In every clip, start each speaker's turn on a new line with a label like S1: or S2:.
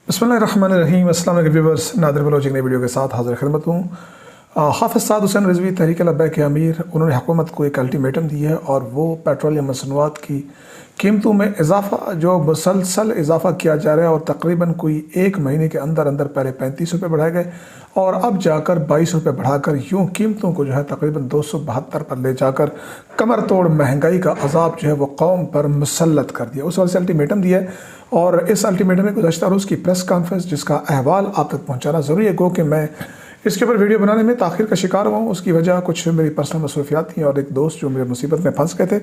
S1: बिस्मिल्लाहिर्रहमानिर्रहीम। अस्सलाम वालेकुम व्यूअर्स, नादिर बलोच एक नई वीडियो के साथ हाजिर खिदमत हूँ। हाफ़िज़ साद हुसैन रिज़वी तहरीक लब्बैक के अमीर, उन्होंने हुकूमत को एक अल्टीमेटम दी है और वो पेट्रोलियम मसनूआत की कीमतों में इजाफ़ा जो मुसलसल इजाफ़ा किया जा रहा है और तकरीबन कोई एक महीने के अंदर अंदर पहले 35 रुपये बढ़ाए गए और अब जाकर 22 रुपये बढ़ाकर यूँ कीमतों को जो है तकरीबन 272 पर ले जाकर कमर तोड़ महंगाई का अजाब जो है वो कौम पर मुसल्लत कर दिया। उस वजह से अल्टीमेटम दिया है और इस अल्टीमेटम में गुज़श्ता रोज़ की प्रेस कॉन्फ्रेंस जिसका अहवाल आप तक पहुँचाना ज़रूरी है। गो कि मैं इसके ऊपर वीडियो बनाने में ताख़िर का शिकार हुआ हूँ। उसकी वजह कुछ मेरी पर्सनल मसरूफियात थी और एक दोस्त जो मेरे मुसीबत में फंस गए थे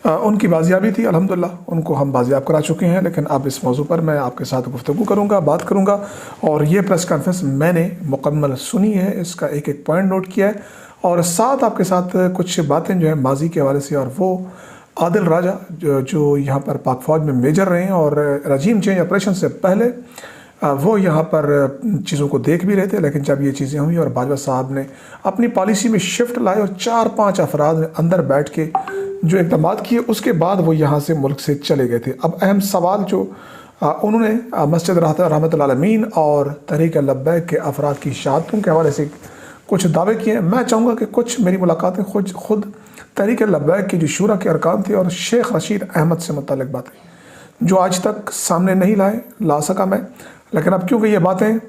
S1: उनकी बाजियाबी थी। अल्हम्दुलिल्लाह उनको हम बाजियाब करा चुके हैं, लेकिन अब इस मौजू पर मैं आपके साथ गुफ्तगू करूँगा, बात करूँगा। और ये प्रेस कॉन्फ्रेंस मैंने मुकम्मल सुनी है, इसका एक एक पॉइंट नोट किया है और साथ आपके साथ कुछ बातें जो है माजी के हवाले से। और वो आदिल राजा जो यहाँ पर पाक फ़ौज में मेजर रहे हैं और रजीम चेंज ऑपरेशन से पहले वो यहाँ पर चीज़ों को देख भी रहे थे, लेकिन जब ये चीज़ें हुई और बाजवा साहब ने अपनी पॉलिसी में शिफ्ट लाए और 4-5 अफराद अंदर बैठ के जो इक़दाम किए, उसके बाद वो यहाँ से मुल्क से चले गए थे। अब अहम सवाल जो उन्होंने मस्जिद रहमतुल आलमीन और तहरीक लब्बैक के अफराद की शहादतों के हवाले से कुछ दावे किए हैं। मैं चाहूँगा कि कुछ मेरी मुलाकातें खुद तहरीक लब्बैक की जो शूरा के अरकान थे और शेख रशीद अहमद से मुतल्लिक़ बातें जो आज तक सामने नहीं ला सका मैं, लेकिन अब क्योंकि ये बातें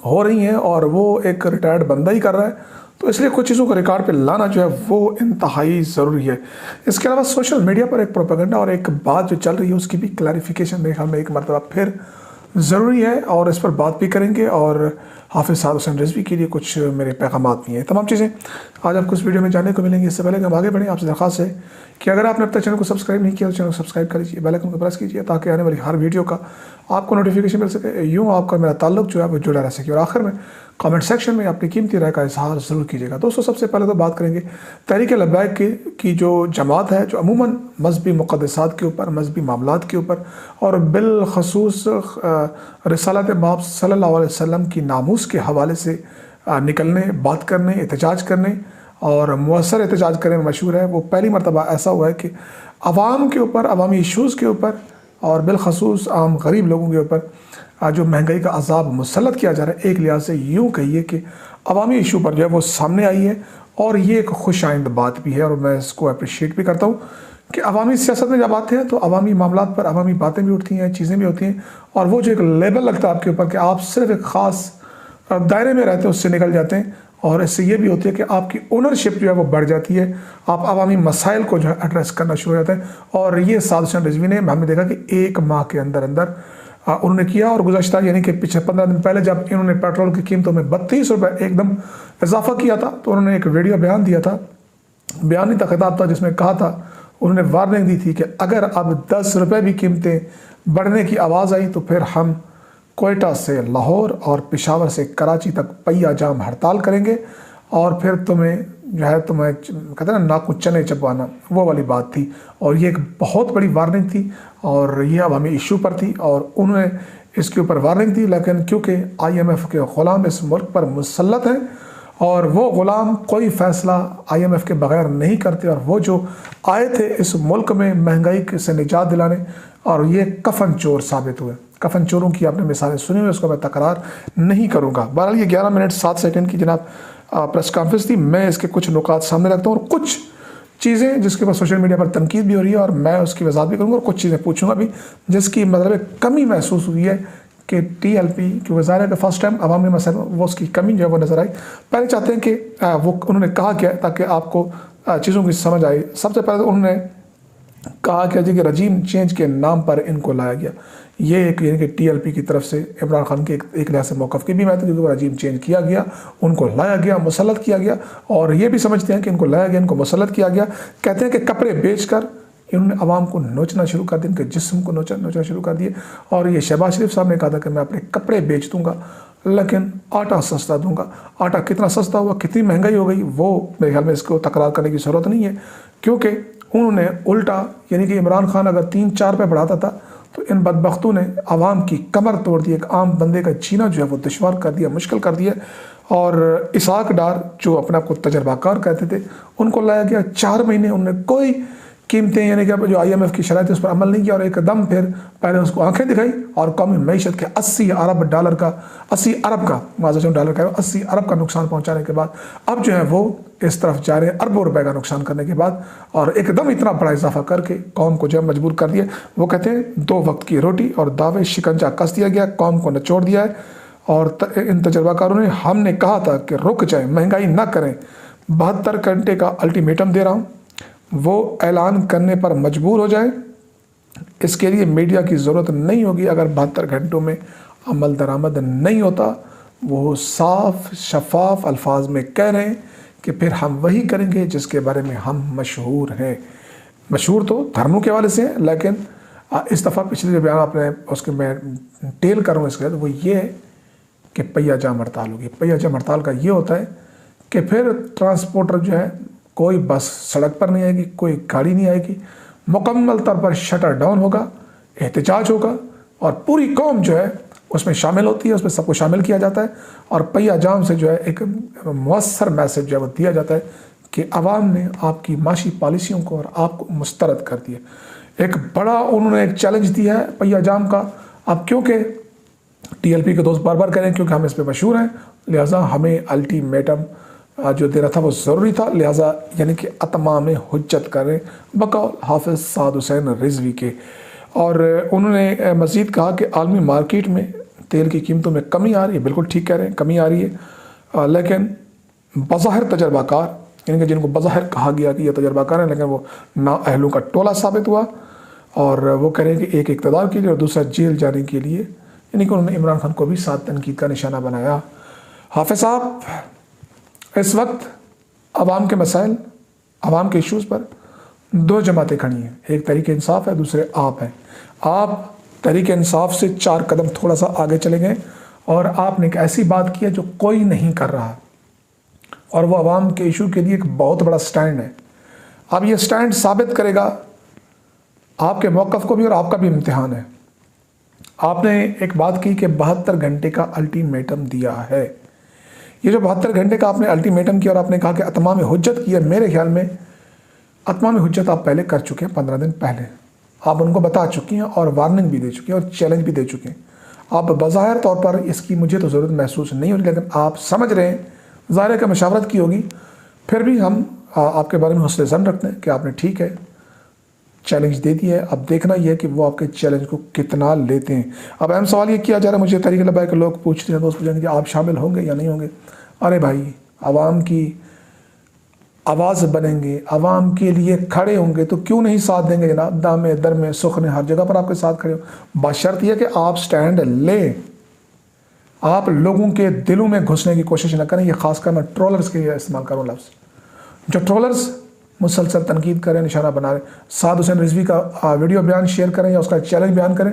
S1: हो रही हैं और वो एक रिटायर्ड बंदा ही कर रहा है, तो इसलिए कुछ चीज़ों को रिकॉर्ड पे लाना जो है वो इंतहाई ज़रूरी है। इसके अलावा सोशल मीडिया पर एक प्रोपेगेंडा और एक बात जो चल रही है उसकी भी क्लैरिफिकेशन मेरे ख्याल में एक मरतबा फिर ज़रूरी है और इस पर बात भी करेंगे। और हाफ़िज़ साद हुसैन रिज़वी के लिए कुछ मेरे पैगामात भी हैं। तमाम चीज़ें आज आपको इस वीडियो में जानने को मिलेंगी। इससे पहले कि हम आगे बढ़ें, आपसे दरख्वास्त है कि अगर आपने अब तक चैनल को सब्सक्राइब नहीं किया तो चैनल को सब्सक्राइब कर लीजिए, बेल आइकन को प्रेस कीजिए ताकि आने वाली हर वीडियो का आपको नोटिफिकेशन मिल सके। यूँ आपका मेरा ताल्लुक जो है वो जुड़ा रह सके। और आखिर में कमेंट सेक्शन में अपनी कीमती राय का इजहार ज़रूर कीजिएगा। दोस्तों, सबसे पहले तो बात करेंगे तहरीक लब्बैक की जो जमात है, जो अमूमन मजहबी मुक़द्दसात के ऊपर, मजहबी मामलात के ऊपर और बिलखसूस रिसालत माब सल्लल्लाहु अलैहि वसल्लम की नामूस के हवाले से निकलने, बात करने, एहतजाज करने और मुअस्सर एहतजाज करने में मशहूर है। वो पहली मरतबा ऐसा हुआ है कि अवाम के ऊपर, अवामी इशूज़ के ऊपर और बिलखसूस आम गरीब लोगों के ऊपर जो महंगाई का अजाब मुसल्लत किया जा रहा है, एक लिहाज से यूँ कहिए कि अवामी इशू पर जो है वो सामने आई है और ये एक खुश आइंद बात भी है और मैं इसको अप्रिशिएट भी करता हूँ कि अवामी सियासत में जब आते हैं तो अवामी मामलात पर अवामी बातें भी उठती हैं, चीज़ें भी होती हैं और वो जो एक लेबल लगता है आपके ऊपर कि आप सिर्फ एक ख़ास दायरे में रहते हैं उससे निकल जाते हैं। और इससे ये भी होती है कि आपकी ओनरशिप जो है वो बढ़ जाती है, आप अवामी मसाइल को जो है एड्रेस करना शुरू हो जाते हैं। और ये साद हुसैन रिज़वी ने हमने देखा कि एक माह के अंदर अंदर उन्होंने किया। और गुज़श्ता यानी कि पिछले 15 दिन पहले जब इन्होंने पेट्रोल की कीमतों में 32 रुपये एकदम इजाफा किया था तो उन्होंने एक वीडियो बयान दिया था, बयान नहीं था, खिताब था, जिसमें कहा था, उन्होंने वार्निंग दी थी कि अगर अब 10 रुपये भी कीमतें बढ़ने की आवाज़ आई तो फिर हम कोयटा से लाहौर और पेशावर से कराची तक पहिया जाम हड़ताल करेंगे और फिर तुम्हें जो है तुम्हें कहते हैं ना नाकू चने चबवाना, वो वाली बात थी। और ये एक बहुत बड़ी वार्निंग थी और ये अवामी इशू पर थी और उन्होंने इसके ऊपर वार्निंग दी। लेकिन क्योंकि IMF के ग़ुलाम इस मुल्क पर मुसल्लत हैं और वो ग़ुलाम कोई फ़ैसला IMF के बग़ैर नहीं करते और वो जो आए थे इस मुल्क में महंगाई से निजात दिलाने और ये कफन चोर साबित हुए। कफन चोरों की आपने मिसालें सुनी हुई, उसको मैं तकरार नहीं करूँगा। बहरहाल ये 11 मिनट 7 सेकंड की जनाब प्रेस कॉन्फ्रेंस थी। मैं इसके कुछ नुकात सामने रखता हूँ और कुछ चीज़ें जिसके ऊपर सोशल मीडिया पर तनकीद भी हो रही है और मैं उसकी वजाहत भी करूँगा और कुछ चीज़ें पूछूंगा भी जिसकी मतलब कमी महसूस हुई है कि TLP की वज़ारत का फर्स्ट टाइम अवामी मसले वो उसकी कमी जो है वो नज़र आई। पहले चाहते हैं कि वो उन्होंने कहा क्या ताकि आपको चीज़ों की समझ आए। सबसे पहले तो उन्होंने कहा क्या जी कि रजीम चेंज के नाम पर इनको लाया गया। ये एक यानी कि TLP की तरफ से इमरान खान के एक लिहाज से मौक़िफ़ की भी मैं तो, क्योंकि वो रजीम चेंज किया गया, उनको लाया गया, मुसल्लत किया गया और ये भी समझते हैं कि इनको लाया गया, इनको मुसल्लत किया गया। कहते हैं कि कपड़े बेच कर इन्होंने आवाम को नोचना शुरू कर दिया, इनके जिस्म को नोचना शुरू कर दिए। और ये शहबाज शरीफ साहब ने कहा था कि मैं अपने कपड़े बेच दूँगा लेकिन आटा सस्ता दूँगा। आटा कितना सस्ता हुआ, कितनी महंगाई हो गई, वो मेरे ख्याल में इसको तकरार करने की ज़रूरत नहीं है, क्योंकि उन्होंने उल्टा यानी कि इमरान खान अगर 3-4 रुपये बढ़ाता था तो इन बदबख्तों ने आवाम की कमर तोड़ दी, एक आम बंदे का जीना जो है वो दुश्वार कर दिया, मुश्किल कर दिया। और इसहाक डार जो अपने आप को तजर्बाकार कहते थे उनको लाया गया, 4 महीने उन्होंने कोई कीमतें यानी कि जो IMF की शराइत है उस पर अमल नहीं किया और एकदम फिर पहले उसको आंखें दिखाई और कौमी मीशत के 80 अरब डॉलर का 80 अरब का माज़ा डॉलर का 80 अरब का नुकसान पहुंचाने के बाद अब जो है वो इस तरफ जा रहे हैं अरबों रुपए का नुकसान करने के बाद और एकदम इतना बड़ा इजाफा करके कौम को जो है मजबूर कर दिया। वो कहते हैं 2 वक्त की रोटी और दावे शिकंजा कस दिया गया, कौम को निचोड़ दिया है। और इन तजर्बाकारों ने हमने कहा था कि रुक जाए, महंगाई ना करें, 72 घंटे का अल्टीमेटम दे रहा हूँ, वो ऐलान करने पर मजबूर हो जाए। इसके लिए मीडिया की ज़रूरत नहीं होगी। अगर 72 घंटों में अमल दरामद नहीं होता, वो साफ शफाफ अल्फाज में कह रहे हैं कि फिर हम वही करेंगे जिसके बारे में हम मशहूर हैं। मशहूर तो धर्मों के हवाले से हैं, लेकिन इस दफ़ा पिछले जो बयान आपने उसके मैं टेल कर रहा हूँ इसके तो वो ये है कि पहिया जाम हड़ताल होगी। पहिया जाम हड़ताल का ये होता है कि फिर ट्रांसपोर्टर जो है कोई बस सड़क पर नहीं आएगी, कोई गाड़ी नहीं आएगी, मुकम्मल तौर पर शटर डाउन होगा, एहतजाज होगा और पूरी कौम जो है उसमें शामिल होती है, उसमें सबको शामिल किया जाता है और पहिया जाम से जो है एक मुअस्सर मैसेज जो है वो दिया जाता है कि आवाम ने आपकी माशी पॉलिसियों को और आपको मुस्तरद कर दिया। एक बड़ा उन्होंने एक चैलेंज दिया है पहिया जाम का। अब क्योंकि TLP के दोस्त बार बार करें क्योंकि हम इस पर मशहूर हैं, लिहाजा हमें अल्टीमेटम जो देना था वो ज़रूरी था, लिहाजा यानी कि अतमाम हुज्जत करें बकौल हाफिज़ साद हुसैन रिजवी के। और उन्होंने मज़ीद कहा कि आलमी मार्केट में तेल की कीमतों में कमी आ रही है। बिल्कुल ठीक कह रहे हैं, कमी आ रही है, लेकिन बज़ाहिर तजर्बाकार यानी कि जिनको बज़ाहिर कहा गया कि ये तजर्बाकार हैं लेकिन वो नाअहलों का टोला साबित हुआ और वो कह रहे हैं कि एक इक़्तिदार के लिए और दूसरा जेल जाने के लिए, यानी कि उन्होंने इमरान खान को भी साथ तनकीद का निशाना बनाया। हाफिज़ साहब इस वक्त आवाम के मसाइल, आवाम के इश्यूज़ पर 2 जमातें खड़ी हैं, एक तहरीक इंसाफ है, दूसरे आप हैं। आप तहरीक इंसाफ से 4 कदम थोड़ा सा आगे चले गए और आपने एक ऐसी बात की है जो कोई नहीं कर रहा और वो आवाम के इशू के लिए एक बहुत बड़ा स्टैंड है। अब ये स्टैंड साबित करेगा आपके मौक़िफ़ को भी और आपका भी इम्तिहान है। आपने एक बात की कि 72 घंटे का अल्टीमेटम दिया है। ये जो 72 घंटे का आपने अल्टीमेटम किया और आपने कहा कि अतमाम हुज्जत की है, मेरे ख्याल में अतमाम हुज्जत आप पहले कर चुके हैं, 15 दिन पहले आप उनको बता चुकी हैं और वार्निंग भी दे चुकी हैं और चैलेंज भी दे चुके हैं। आप बज़ाहिर तौर पर इसकी मुझे तो ज़रूरत महसूस नहीं हो रही, लेकिन आप समझ रहे हैं, ज़ाहिर का मशावरत की होगी, फिर भी हम आपके बारे में हुस्न ज़न रखते हैं कि आपने ठीक है चैलेंज दे दिया है। अब देखना यह है कि वो आपके चैलेंज को कितना लेते हैं। अब अहम सवाल ये किया जा रहा है, मुझे तहरीक लब्बैक के लोग पूछते हैं, दोस्त पूछेंगे कि आप शामिल होंगे या नहीं होंगे। अरे भाई, आवाम की आवाज़ बनेंगे, आवाम के लिए खड़े होंगे तो क्यों नहीं साथ देंगे जनाब। दामे दर में सुख ने हर जगह पर आपके साथ खड़े हो। बशर्त यह कि आप स्टैंड लें, आप लोगों के दिलों में घुसने की कोशिश न करें। ये खासकर मैं ट्रोलर्स के लिए इस्तेमाल करूँ लफ्ज़, जो ट्रोलर्स मुसलसल तनकीद करें, निशाना बना रहे, साद हुसैन रिजवी का वीडियो बयान शेयर करें या उसका चैलेंज बयान करें,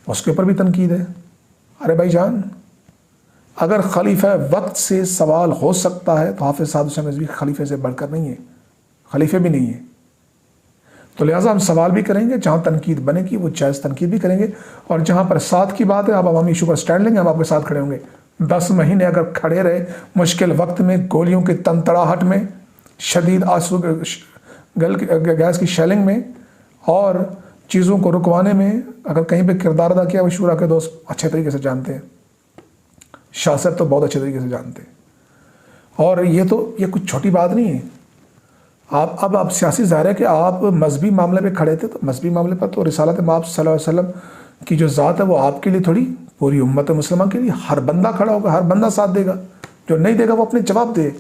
S1: उसके ऊपर भी तनकीद है। अरे भाई जान, अगर खलीफा वक्त से सवाल हो सकता है तो हाफिज़ साद हुसैन रिजवी खलीफे से बढ़कर नहीं है, खलीफे भी नहीं है। तो लिहाजा हम सवाल भी करेंगे, जहाँ तनकीद बनेगी वो जायज़ तनकीद भी करेंगे और जहाँ पर साथ की बात है, आप अवामी इशू पर स्टैंड लेंगे, हम आपके साथ खड़े होंगे। 10 महीने अगर खड़े रहे मुश्किल वक्त में, गोलियों की तनतड़ाहट में, शदीद आंसू गैस की शेलिंग में और चीज़ों को रुकवाने में अगर कहीं पे किरदार अदा किया, वो शूरा के दोस्त अच्छे तरीके से जानते हैं, शाह साहब तो बहुत अच्छे तरीके से जानते हैं। और ये कुछ छोटी बात नहीं है। आप सियासी ज़ाहिर है कि आप मजहबी मामले पे खड़े थे, तो मजहबी मामले पर तो रिसालत माब सल्लल्लाहु अलैहि वसल्लम की जो ज़ात है वो आपके लिए थोड़ी, पूरी उम्मत मुसलमान के लिए हर बंदा खड़ा होगा, हर बंदा साथ देगा। जो नहीं देगा वो अपने जवाब दे।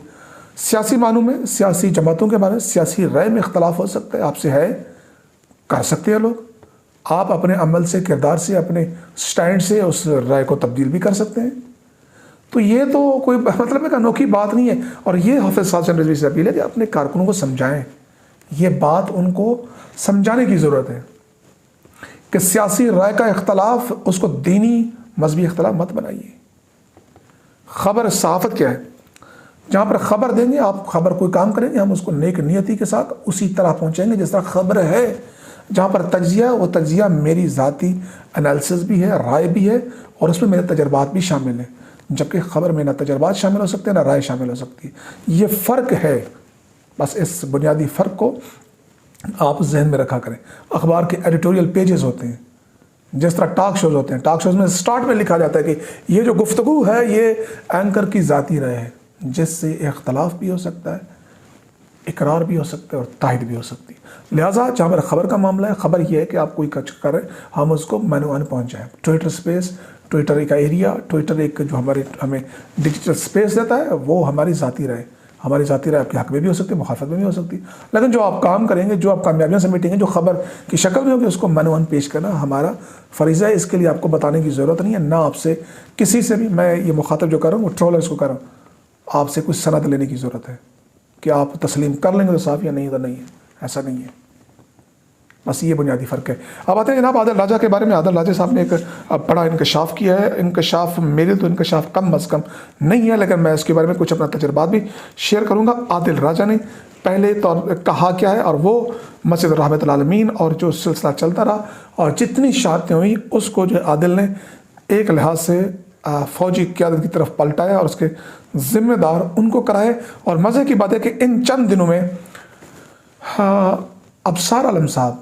S1: सियासी मानों में, सियासी जमातों के बारे में, सियासी राय में इख्तलाफ हो सकता है, आपसे है, कर सकते हैं लोग। आप अपने अमल से, किरदार से, अपने स्टैंड से उस राय को तब्दील भी कर सकते हैं। तो ये तो कोई मतलब एक अनोखी बात नहीं है। और ये हाफिज़ साद हुसैन रिजवी से अपील है कि अपने कारकुनों को समझाएं, ये बात उनको समझाने की ज़रूरत है कि सियासी राय का इख्तलाफ उसको दीनी मजहबी इख्तलाफ मत बनाइए। खबर सहाफ़त क्या है, जहाँ पर ख़बर देंगे आप, खबर कोई काम करेंगे, हम उसको नेक नियति के साथ उसी तरह पहुँचेंगे जिस तरह ख़बर है। जहाँ पर तज्जिया है, वो तज्जिया मेरी ज़ाती एनालिसिस भी है, राय भी है और उसमें मेरे तजर्बात भी शामिल हैं। जबकि ख़बर में ना तजर्बात शामिल हो सकते हैं, ना राय शामिल हो सकती है। ये फ़र्क है, बस इस बुनियादी फ़र्क को آپ ذہن میں رکھا کریں، اخبار کے ایڈیٹوریل پیجز ہوتے ہیں، جس طرح ٹاک شوز ہوتے ہیں، ٹاک شوز میں سٹارٹ میں لکھا جاتا ہے کہ یہ جو گفتگو ہے یہ اینکر کی ذاتی رائے ہے، جس سے اختلاف بھی ہو سکتا ہے، اقرار بھی ہو سکتا ہے اور تائید بھی ہو سکتی ہے۔ لہٰذا جہاں پر خبر کا معاملہ ہے، خبر یہ ہے کہ آپ کوئی کچھ کریں، ہم اس کو مینوان پہنچ جائیں۔ ٹویٹر سپیس، ٹویٹر ایک ایریا، ٹویٹر ایک جو ہمیں ڈیجیٹل سپیس دیتا ہے، وہ ہماری ذاتی رائے، ہماری ذاتی رائے آپ کے حق میں بھی ہو سکتی ہے، مخالفت میں بھی ہو سکتی ہے، لیکن جو آپ کام کریں گے، جو آپ کامیابیاں سمیٹیں گے، جو خبر کی شکل میں ہوگی، اس کو مینوان پیش کرنا ہمارا فریضہ ہے۔ اس کے لیے آپ کو بتانے کی ضرورت نہیں ہے، نہ آپ سے کسی سے بھی، میں یہ مخاطب جو کر رہا ہوں وہ ٹرولرز کو کر رہا ہوں، آپ سے کچھ سند لینے کی ضرورت ہے کہ آپ تسلیم کر لیں گے تو صاف، یا نہیں تو نہیں ہے، ایسا نہیں ہے۔ بس یہ بنیادی فرق ہے۔ اب آتے ہیں جناب عادل راجہ کے بارے میں۔ عادل راجہ صاحب نے ایک بڑا انکشاف کیا ہے، انکشاف میرے تو انکشاف کم از کم نہیں ہے، لیکن میں اس کے بارے میں کچھ اپنا تجربات بھی شیئر کروں گا۔ عادل راجہ نے پہلے طور کہا کیا ہے، اور وہ مسجد رحمت العالمین اور جو سلسلہ چلتا رہا اور جتنی شہادتیں ہوئیں، اس کو جو عادل نے ایک لحاظ سے فوجی قیادت کی طرف پلٹایا اور اس کے ذمہ دار ان کو کرائے۔ اور مزے کی بات ہے کہ ان چند دنوں میں ابصار عالم صاحب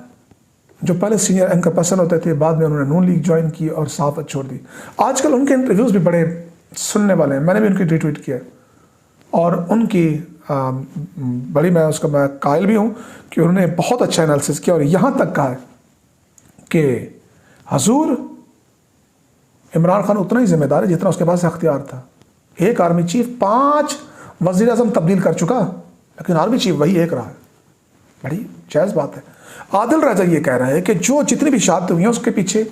S1: جو پہلے سینئر اینکر پرسن ہوتے تھے، بعد میں انہوں نے نون لیگ جوائن کی اور صحافت چھوڑ دی، آج کل ان کے انٹرویوز بھی بڑے سننے والے ہیں، میں نے بھی ان کی ری ٹویٹ کیا اور ان کی بڑی میں اس کا میں قائل بھی ہوں کہ انہوں نے بہت اچھا انالیسس کیا، اور یہاں تک کہا ہے کہ حضور عمران خان اتنا ہی ذمہ دار ہے جتنا اس کے پاس اختیار تھا۔ ایک آرمی چیف 5 وزیر اعظم تبدیل کر چکا، لیکن آرمی چیف وہی ایک رہا ہے، بڑی جائز بات ہے۔ عادل راجہ یہ کہہ رہا ہے کہ جو جتنی بھی شہادتیں ہوئی ہیں اس کے پیچھے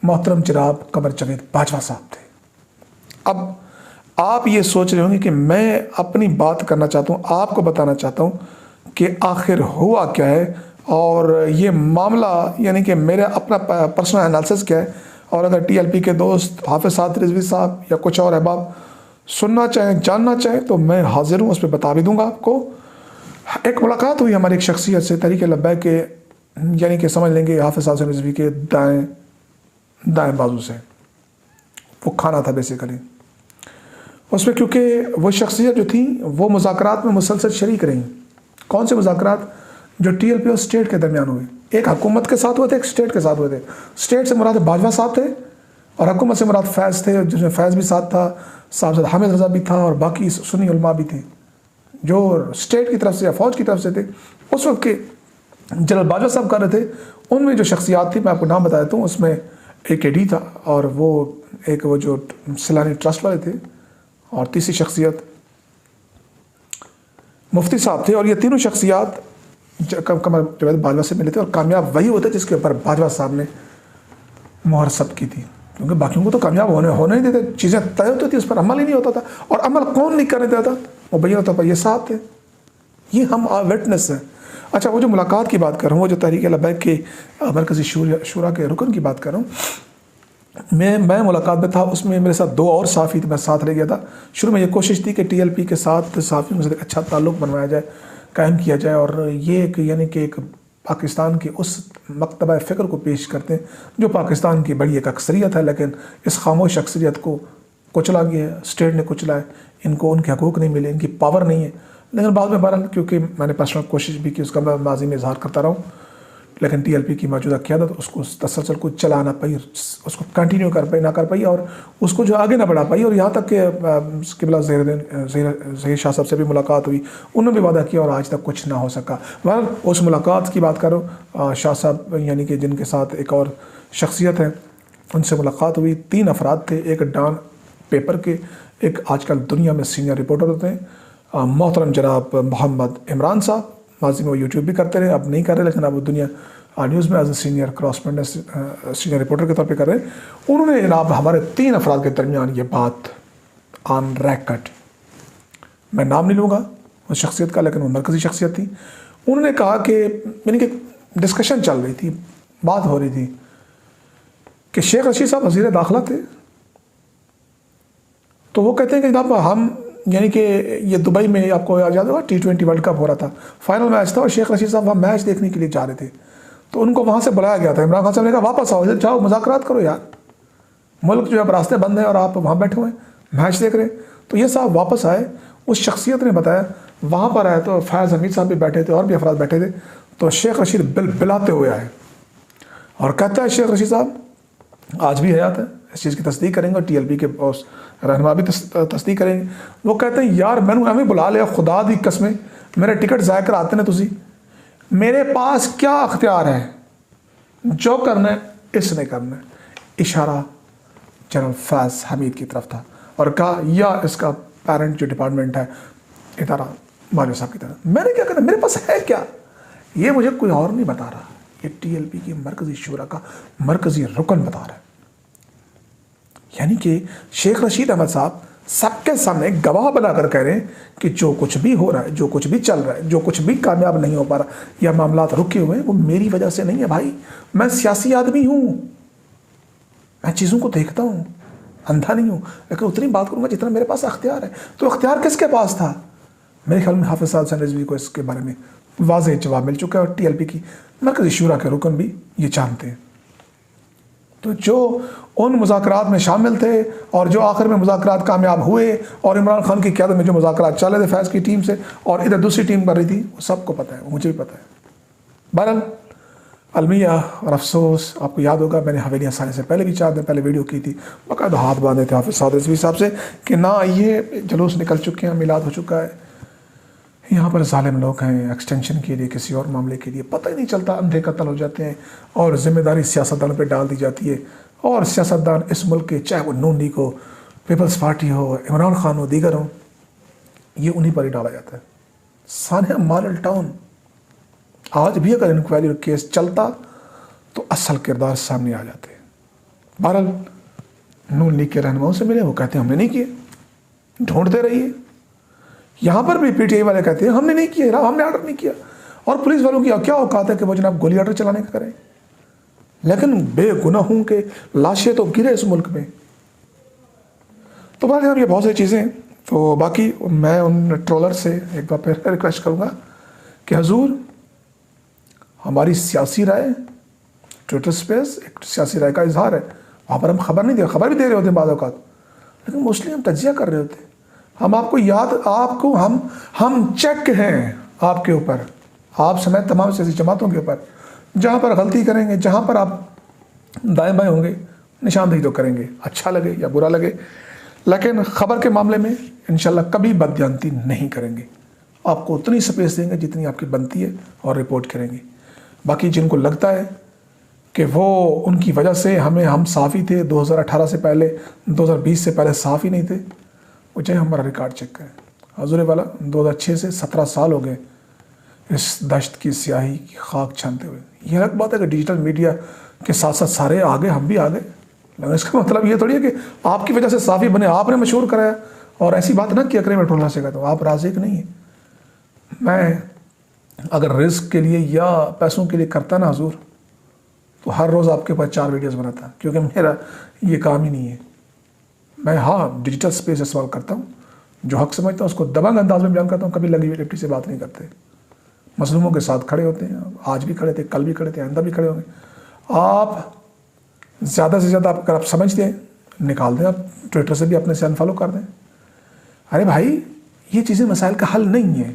S1: محترم جناب قمر جاوید باجوہ صاحب تھے۔ اب آپ یہ سوچ رہے ہوں گے کہ میں اپنی بات کرنا چاہتا ہوں، آپ کو بتانا چاہتا ہوں کہ آخر ہوا کیا ہے اور یہ معاملہ، یعنی کہ میرا اپنا پرسنل انالیسس کیا ہے، اور اگر ٹی ایل پی کے دوست حافظ سعد رضوی صاحب یا کچھ اور احباب سننا چاہیں، جاننا چاہیں، تو میں حاضر ہوں، اس پہ بتا بھی دوں گا آپ کو۔ ایک ملاقات ہوئی ہماری ایک شخصیت سے، تحریک لبیک کے، یعنی کہ سمجھ لیں گے حافظ صاحب رضوی کے دائیں بازو سے، وہ کھانا تھا بیسیکلی اس میں، کیونکہ وہ شخصیت جو تھی وہ مذاکرات میں مسلسل شریک رہیں۔ کون سے مذاکرات؟ جو ٹی ایل پی اور اسٹیٹ کے درمیان ہوئے، ایک حکومت کے ساتھ ہوئے تھے، ایک اسٹیٹ کے ساتھ ہوئے تھے۔ اسٹیٹ سے مراد باجوہ صاحب تھے اور حکومت سے مراد فیض تھے، جس میں فیض بھی ساتھ تھا، صاحب حامد رضا بھی تھا، اور باقی سنی علماء بھی تھے جو اسٹیٹ کی طرف سے یا فوج کی طرف سے تھے۔ اس وقت کے جنرل باجوہ صاحب کر رہے تھے، ان میں جو شخصیات تھی میں آپ کو نام بتا دیتا ہوں، اس میں ایک AD تھا، اور وہ ایک وہ جو سیلانی ٹرسٹ والے تھے، اور تیسری شخصیت مفتی صاحب تھے۔ اور یہ تینوں شخصیات قمر جاوید باجوہ سے ملے تھے، اور کامیاب وہی ہوتے جس کے اوپر باجوہ صاحب نے مہر ثبت کی تھی، کیونکہ باقیوں کو تو کامیاب ہونے نہیں دیتے، چیزیں طے ہوتی تھی، اس پر عمل ہی نہیں ہوتا تھا، اور عمل کون نہیں کرنے دیتا؟ مبینہ طور پر یہ صاحب تھے، یہ ہم وٹنس ہیں۔ اچھا، وہ جو ملاقات کی بات کر رہا ہوں، وہ جو تحریک لبیک کے مرکزی شورا کے رکن کی بات کر رہا ہوں، میں ملاقات میں تھا، اس میں میرے ساتھ 2 اور صحافی تھے، میں ساتھ رہ گیا تھا۔ شروع میں یہ کوشش تھی کہ TLP کے ساتھ صحافیوں سے ایک اچھا تعلق بنوایا جائے، قائم کیا جائے، اور یہ ایک یعنی کہ ایک پاکستان کے اس مکتبہ فکر کو پیش کرتے ہیں جو پاکستان کی بڑی ایک اکثریت ہے، لیکن اس خاموش اکثریت کو کچلا گیا ہے، اسٹیٹ نے کچلا ہے، ان کو ان کے حقوق نہیں ملے، ان کی پاور نہیں ہے۔ لیکن بعد میں بہرحال کیونکہ میں نے پرسنل کوشش بھی کی، اس کا میں ماضی میں اظہار کرتا رہا ہوں، لیکن TLP کی موجودہ قیادت اس کو تسلسل کو چلا نہ پائی، اس کو کنٹینیو نہ کر پائی، اور اس کو جو آگے نہ بڑھا پائی، اور یہاں تک کہ قبلہ ظہیر شاہ صاحب سے بھی ملاقات ہوئی، انہوں نے بھی وعدہ کیا، اور آج تک کچھ نہ ہو سکا۔ بہرحال اس ملاقات کی بات کرو، شاہ صاحب یعنی کہ جن کے ساتھ ایک اور شخصیت ہے، ان سے ملاقات ہوئی۔ 3 افراد تھے، ایک ڈان پیپر کے، ایک آج کل دنیا میں سینئر رپورٹر ہوتے ہیں، محترم جناب محمد عمران صاحب، ماضی میں وہ YouTube بھی کرتے رہے، اب نہیں کر رہے، لیکن اب وہ دنیا نیوز میں as a senior senior reporter کے طور پہ کر رہے ہیں۔ انہوں نے جناب ہمارے 3 افراد کے درمیان یہ بات آن ریکارڈ، میں نام نہیں لوں گا اس شخصیت کا، لیکن وہ مرکزی شخصیت تھی، انہوں نے کہا کہ یعنی کہ ڈسکشن چل رہی تھی، بات ہو رہی تھی کہ شیخ رشید صاحب وزیر داخلہ تھے، تو وہ کہتے ہیں کہ جناب ہم یعنی کہ یہ دبئی میں آپ کو یاد ہوگا T20 ورلڈ کپ ہو رہا تھا، فائنل میچ تھا، اور شیخ رشید صاحب وہاں میچ دیکھنے کے لیے جا رہے تھے، تو ان کو وہاں سے بلایا گیا تھا۔ عمران خان صاحب نے کہا واپس آؤ، جاؤ مذاکرات کرو یار، ملک جو ہے راستے بند ہیں اور آپ وہاں بیٹھے ہوئے ہیں میچ دیکھ رہے ہیں۔ تو یہ صاحب واپس آئے، اس شخصیت نے بتایا وہاں پر آئے تو فیض حمید صاحب بھی بیٹھے تھے اور بھی افراد بیٹھے تھے، تو شیخ رشید بلاتے ہوئے آئے اور کہتا ہے شیخ رشید صاحب آج بھی حیات ہے، اس چیز کی تصدیق کریں گے، اور ٹی ایل پی کے رہنما بھی تصدیق کریں گے۔ وہ کہتے ہیں یار میں نے ہمیں بلا لیا، خدا دی قسمیں میرے ٹکٹ ضائع کر آتے ہیں تسی، میرے پاس کیا اختیار ہے، جو کرنا ہے اس نے کرنا ہے۔ اشارہ جنرل فیض حمید کی طرف تھا اور کہا یا اس کا پیرنٹ جو ڈپارٹمنٹ ہے ادارہ مولوی صاحب کی طرف، میں نے کیا کرنا، میرے پاس ہے کیا، یہ مجھے کوئی اور نہیں بتا رہا، یہ ٹی ایل پی کی مرکزی شورا کا مرکزی رکن بتا رہا ہے۔ یعنی کہ شیخ رشید احمد صاحب سب کے سامنے گواہ بنا کر کہہ رہے ہیں کہ جو کچھ بھی ہو رہا ہے، جو کچھ بھی چل رہا ہے، جو کچھ بھی کامیاب نہیں ہو پا رہا یا معاملات رکے ہوئے ہیں، وہ میری وجہ سے نہیں ہے بھائی، میں سیاسی آدمی ہوں، میں چیزوں کو دیکھتا ہوں، اندھا نہیں ہوں، لیکن اتنی بات کروں گا جتنا میرے پاس اختیار ہے۔ تو اختیار کس کے پاس تھا؟ میرے خیال میں حافظ سعد حسین رضوی کو اس کے بارے میں واضح جواب مل چکا ہے، اور ٹی ایل پی کی مرکزی شورا کے رکن بھی یہ جانتے ہیں۔ تو جو ان مذاکرات میں شامل تھے اور جو آخر میں مذاکرات کامیاب ہوئے اور عمران خان کی قیادت میں جو مذاکرات چل رہے تھے فیض کی ٹیم سے اور ادھر دوسری ٹیم کر رہی تھی، وہ سب کو پتہ ہے، مجھے بھی پتہ ہے۔ بہرحال المیہ اور افسوس، آپ کو یاد ہوگا میں نے حویلیاں سانے سے پہلے بھی 4 دن پہلے ویڈیو کی تھی، باقاعدہ ہاتھ باندھے تھے حافظ سعد رضوی صاحب سے کہ نہ یہ جلوس نکل چکے ہیں، میلاد ہو چکا ہے، یہاں پر ظالم لوگ ہیں، ایکسٹینشن کے لیے کسی اور معاملے کے لیے پتہ ہی نہیں چلتا، اندھے قتل ہو جاتے ہیں اور ذمہ داری سیاستدانوں پہ ڈال دی جاتی ہے، اور سیاستدان اس ملک کے چاہے وہ نون لیگ ہو، پیپلز پارٹی ہو، عمران خان ہو، دیگر ہوں، یہ انہی پر ہی ڈالا جاتا ہے۔ سانحہ ماڈل ٹاؤن آج بھی اگر انکوائری اور کیس چلتا تو اصل کردار سامنے آ جاتے ہیں۔ بہرحال نون لیگ کے رہنماؤں سے ملے، وہ کہتے ہیں ہم نے نہیں کیے، ڈھونڈتے رہیے۔ یہاں پر بھی پی ٹی آئی والے کہتے ہیں ہم نے نہیں کیا، ہم نے آرڈر نہیں کیا، اور پولیس والوں کی کیا اوقات ہے کہ وہ جناب گولی آرڈر چلانے کا کریں، لیکن بے گناہوں کے لاشیں تو گرے اس ملک میں۔ تو بہرحال یہ بہت سی چیزیں، تو باقی میں ان ٹرولر سے ایک بار پھر ریکویسٹ کروں گا کہ حضور ہماری سیاسی رائے ٹویٹر سپیس ایک سیاسی رائے کا اظہار ہے، وہاں پر ہم خبر نہیں دے، خبر بھی دے رہے ہوتے ہیں بعض اوقات، لیکن موسٹلی ہم تجزیہ کر رہے ہوتے ہیں۔ ہم آپ کو یاد، آپ کو ہم چیک ہیں آپ کے اوپر، آپ سمیت تمام سیاسی جماعتوں کے اوپر، جہاں پر غلطی کریں گے، جہاں پر آپ دائیں بائیں ہوں گے، نشاندہی تو کریں گے، اچھا لگے یا برا لگے، لیکن خبر کے معاملے میں انشاءاللہ کبھی بددیانتی نہیں کریں گے، آپ کو اتنی سپیس دیں گے جتنی آپ کی بنتی ہے اور رپورٹ کریں گے۔ باقی جن کو لگتا ہے کہ وہ ان کی وجہ سے ہم صحافی تھے 2018 سے پہلے، 2020 سے پہلے صحافی نہیں تھے، وہ چاہے ہمارا ریکارڈ چیک کریں۔ حضور والا 2006 سے 17 سال ہو گئے اس دشت کی سیاہی کی خاک چھانتے ہوئے۔ یہ الگ بات ہے کہ ڈیجیٹل میڈیا کے ساتھ ساتھ سارے آگے، ہم بھی آگے، لیکن اس کا مطلب یہ تھوڑی ہے کہ آپ کی وجہ سے صحافی بنے، آپ نے مشہور کرایا، اور ایسی بات نہ کیا کریں میں ٹولنا سے کہتا ہوں، آپ رازق نہیں ہیں۔ میں اگر رزق کے لیے یا پیسوں کے لیے کرتا نا حضور، تو ہر روز آپ کے پاس 4 ویڈیوز بناتا، کیونکہ میرا یہ کام ہی نہیں ہے۔ میں ڈیجیٹل سپیس استعمال کرتا ہوں، جو حق سمجھتا ہوں اس کو دبنگ انداز میں بیان کرتا ہوں، کبھی لگی ہوئی لپٹی سے بات نہیں کرتے، مظلوموں کے ساتھ کھڑے ہوتے ہیں، آج بھی کھڑے تھے، کل بھی کھڑے تھے، آئندہ بھی کھڑے ہوں گے۔ آپ زیادہ سے زیادہ اگر آپ سمجھتے ہیں نکال دیں، آپ ٹویٹر سے بھی اپنے سے انفالو کر دیں۔ ارے بھائی یہ چیزیں مسائل کا حل نہیں ہے،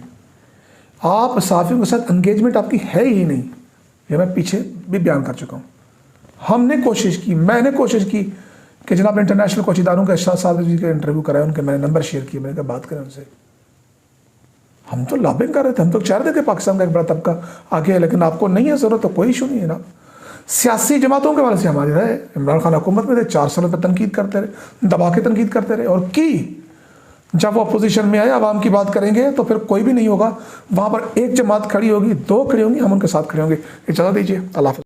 S1: آپ صحافیوں کے ساتھ انگیجمنٹ آپ کی ہے ہی نہیں، یہ میں پیچھے بھی بیان کر چکا ہوں۔ ہم نے کوشش کی، میں نے کوشش کی کہ جناب انٹرنیشنل کوچ اداروں کا ارشاد صاحب جی کا انٹرویو کرائے، ان کے میں نے نمبر شیئر کیے، میں نے کہا بات کریں ان سے۔ ہم تو لابنگ کر رہے تھے، ہم تو چاہ رہے تھے کہ پاکستان کا ایک بڑا طبقہ آگے ہے، لیکن آپ کو نہیں ہے ضرورت تو کوئی ایشو نہیں ہے نا۔ سیاسی جماعتوں کے والے سے ہماری رائے، عمران خان حکومت میں تھے، 4 سالوں پہ تنقید کرتے رہے، دبا کے تنقید کرتے رہے، اور کی جب وہ اپوزیشن میں آئے عوام کی بات کریں گے تو پھر کوئی بھی نہیں ہوگا، وہاں پر ایک جماعت کھڑی ہوگی، 2 کھڑی ہوں گی، ہم ان کے ساتھ کھڑے ہوں گے۔ اجازت دیجیے، اللہ حافظ۔